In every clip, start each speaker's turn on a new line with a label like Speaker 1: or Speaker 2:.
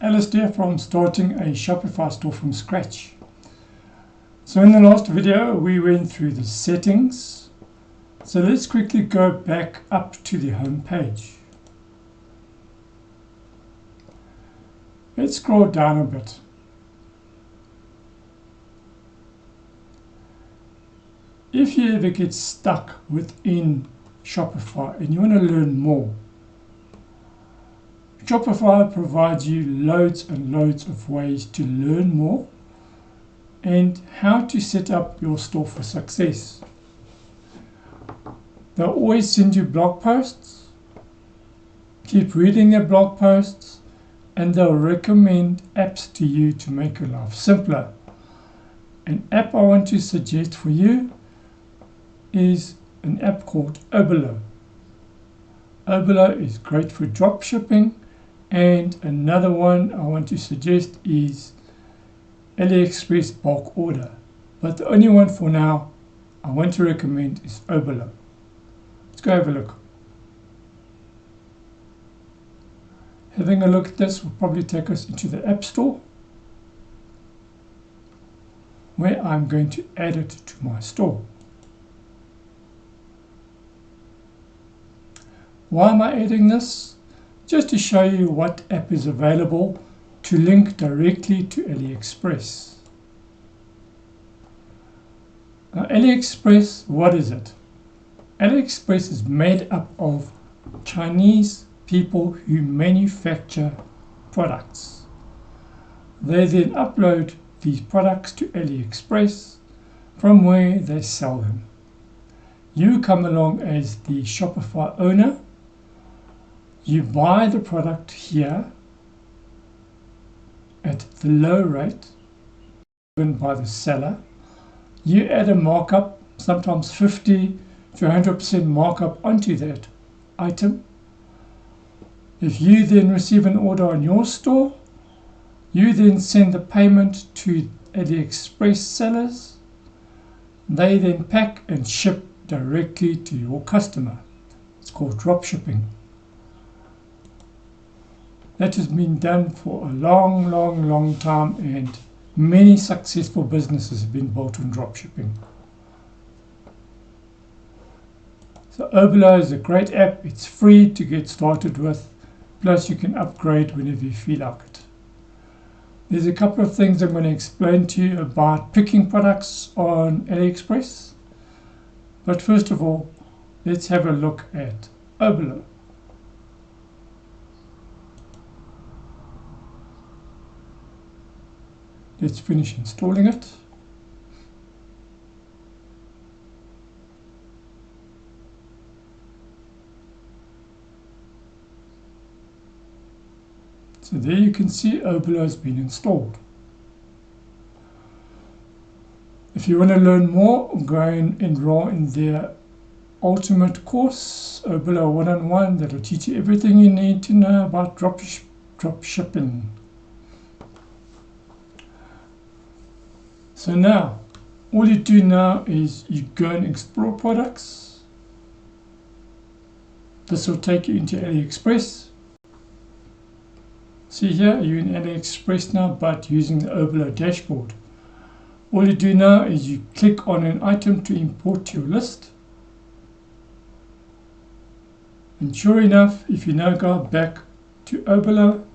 Speaker 1: Alistair from starting a Shopify store from scratch. So in the last video we went through the settings. So let's quickly go back up to the home page. Let's scroll down a bit. If you ever get stuck within Shopify and you want to learn more, Shopify provides you loads and loads of ways to learn more and how to set up your store for success. They'll always send you blog posts. Keep reading their blog posts and they'll recommend apps to you to make your life simpler. An app I want to suggest for you is an app called Oberlo. Oberlo is great for drop shipping, and another one I want to suggest is Aliexpress bulk order. But the only one for now I want to recommend is Oberlo. Let's go have a look. Having a look at this will probably take us into the App Store, where I'm going to add it to my store. Why am I adding this? Just to show you what app is available to link directly to Aliexpress. Now, Aliexpress, what is it? Aliexpress is made up of Chinese people who manufacture products. They then upload these products to Aliexpress, from where they sell them. You come along as the Shopify owner. You buy the product here at the low rate given by the seller. You add a markup, sometimes 50 to 100% markup onto that item. If you then receive an order on your store, you then send the payment to AliExpress sellers. They then pack and ship directly to your customer. It's called dropshipping. That has been done for a long time, and many successful businesses have been built on dropshipping. So Oberlo is a great app. It's free to get started with, plus you can upgrade whenever you feel like it. There's a couple of things I'm going to explain to you about picking products on AliExpress. But first of all, let's have a look at Oberlo. Let's finish installing it. So there you can see Oberlo has been installed. If you want to learn more, go and enroll in their ultimate course, Oberlo 1-on-1, that will teach you everything you need to know about drop shipping. So now, all you do now is you go and explore products. This will take you into AliExpress. See here, you're in AliExpress now, but using the Oberlo dashboard. All you do now is you click on an item to import to your list. And sure enough, if you now go back to Oberlo,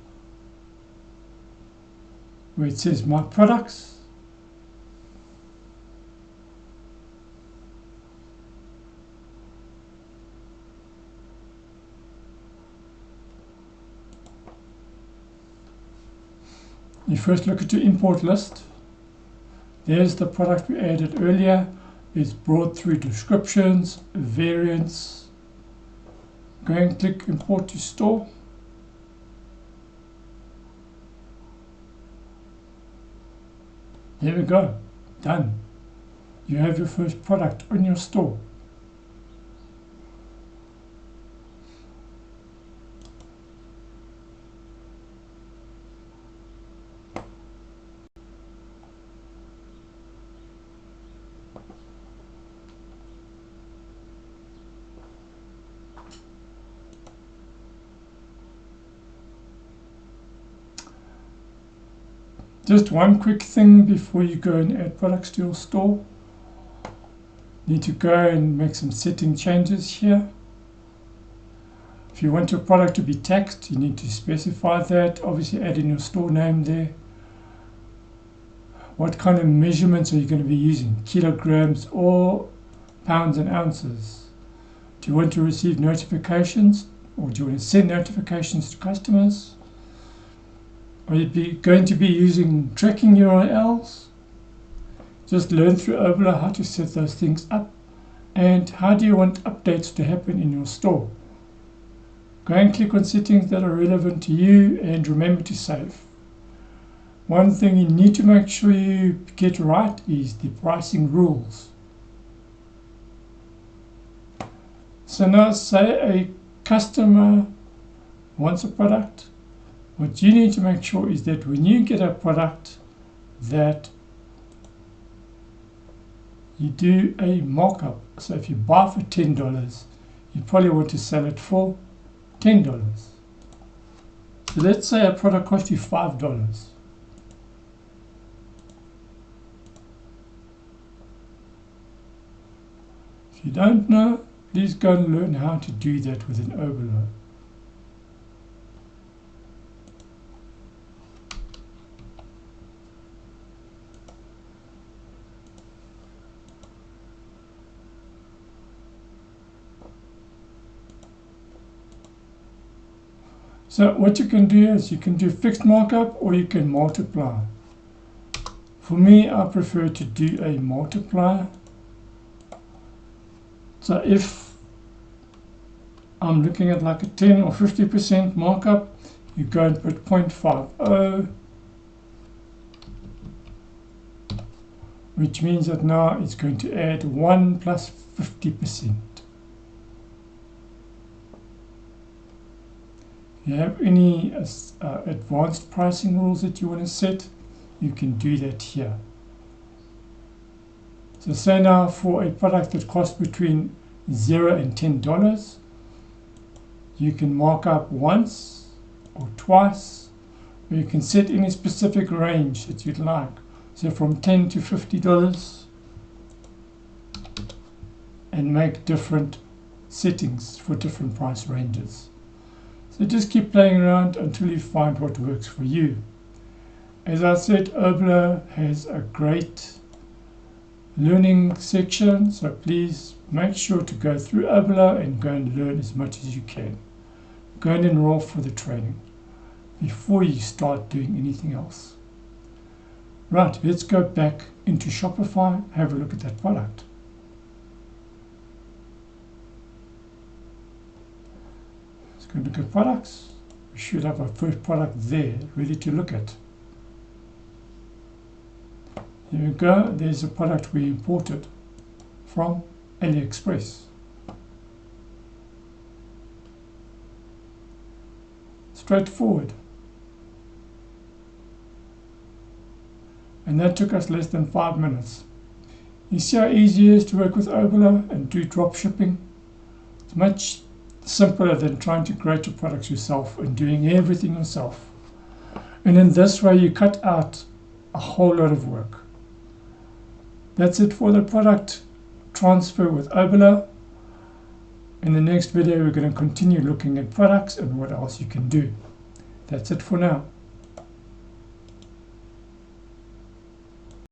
Speaker 1: where it says My Products, you first look at your import list. There's the product we added earlier. It's brought through descriptions, variants. Go and click import to store. There we go, done. You have your first product on your store. Just one quick thing before you go and add products to your store. You need to go and make some setting changes here. If you want your product to be taxed, you need to specify that. Obviously add in your store name there. What kind of measurements are you going to be using? Kilograms or pounds and ounces? Do you want to receive notifications, or do you want to send notifications to customers? Are you going to be using tracking URLs? Just learn through Oberlo how to set those things up. And how do you want updates to happen in your store? Go and click on settings that are relevant to you, and remember to save. One thing you need to make sure you get right is the pricing rules. So now say a customer wants a product. What you need to make sure is that when you get a product, that you do a markup. So if you buy for $10, you probably want to sell it for $10. So let's say a product costs you $5. If you don't know, please go and learn how to do that within Oberlo. So what you can do is you can do fixed markup, or you can multiply. For me, I prefer to do a multiplier. So if I'm looking at like a 10 or 50% markup, you go and put 0.50, which means that now it's going to add 1 plus 50%. If you have any advanced pricing rules that you want to set, you can do that here. So say now for a product that costs between $0 and $10, you can mark up once or twice, or you can set any specific range that you'd like. So from $10 to $50, and make different settings for different price ranges. So just keep playing around until you find what works for you. As I said, Oberlo has a great learning section, so please make sure to go through Oberlo and go and learn as much as you can. Go and enroll for the training before you start doing anything else. Right, let's go back into Shopify, have a look at that product. Let's go look at products. We should have our first product there ready to look at. Here we go, there's a product we imported from Aliexpress. Straightforward. And that took us less than 5 minutes. You see how easy it is to work with Oberlo and do drop shipping? It's much simpler than trying to create your products yourself and doing everything yourself. And in this way you cut out a whole lot of work. That's it for the product transfer with Oberlo. In the next video, we're going to continue looking at products and what else you can do. That's it for now.